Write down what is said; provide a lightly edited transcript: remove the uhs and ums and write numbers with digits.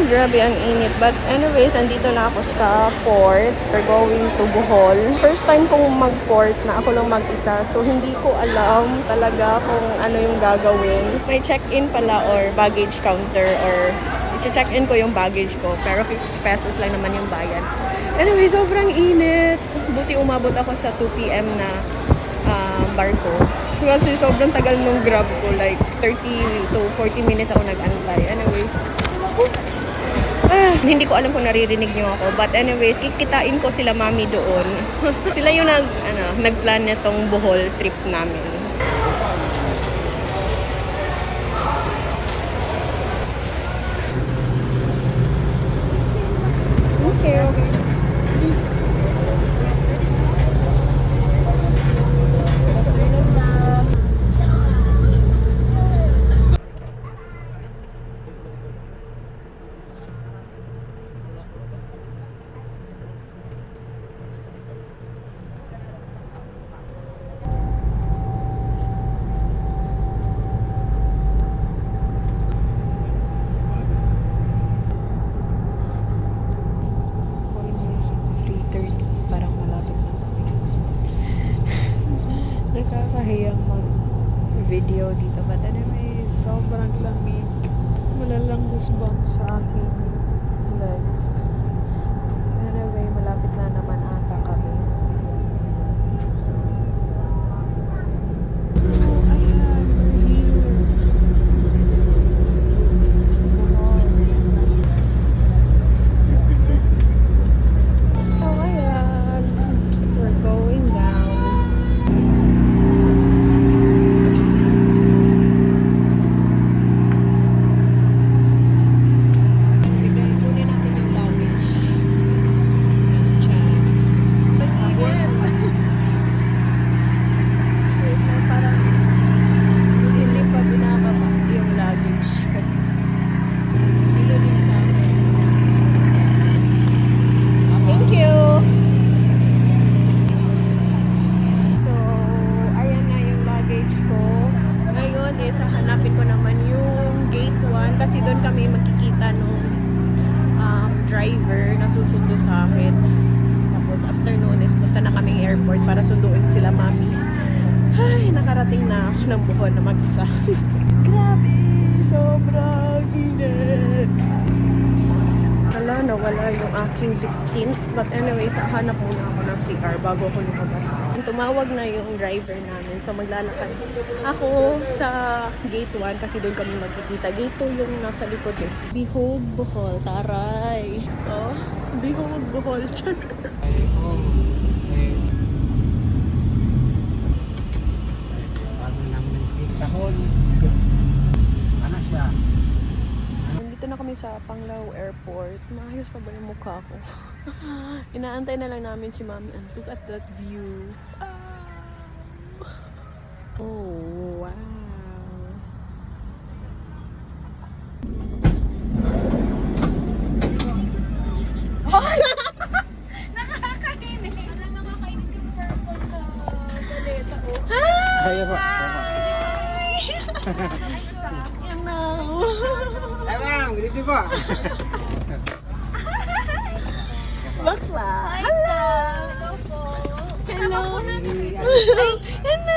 grabe ang init. But anyways, andito na ako sa port. We're going to Bohol. First time kong mag-port na ako lang mag-isa. So, hindi ko alam talaga kung ano yung gagawin. May check-in pala or baggage counter or i-check-in ko yung baggage ko. Pero 50 pesos lang naman yung bayad. Anyway, sobrang init. Buti umabot ako sa 2 p.m. na barko. Kasi sobrang tagal nung grab ko. Like 30 to 40 minutes ako nag-antay. Anyway. Hindi ko alam kung naririnig niyo ako. But anyways, kikitain ko sila mami doon. Sila yung nag-plan nitong Bohol trip namin. Okay. Nakakahiyang mag-video dito. But anyway, sobrang lamig. Malalang goosebumps sa aking legs. Anyway, malapit na naman ata kami. So, ayan. We're going down. Kasi doon kami magkikita nung driver na susundo sa akin. Tapos afternoon is punta na kaming airport para sunduin sila mami. Ay, nakarating na ako ng Bohol na mag-isa. Grabe! Sobrang init! Wala, nawala yung aking victim. But anyways, hanap muna ako ng CR bago ako lumabas. Tumawag na yung driver namin. So maglalakad ako sa gate 1 kasi doon kami magkikita. Gate 2 yung nasa likod eh. Behold Bohol, taray. Oh, behold Bohol. Ano siya? Nandito na kami sa Panglao Airport. Maayos pa ba yung mukha ko? Inaantay na lang namin si Mami. And look at that view. Oh, wow. Nakakainis. Alam, nakakainis yung purple na baleta. Kaya ba? You know. Ay ma'am, good evening po. Bakla. Hello po. Hello. Hello. Hello.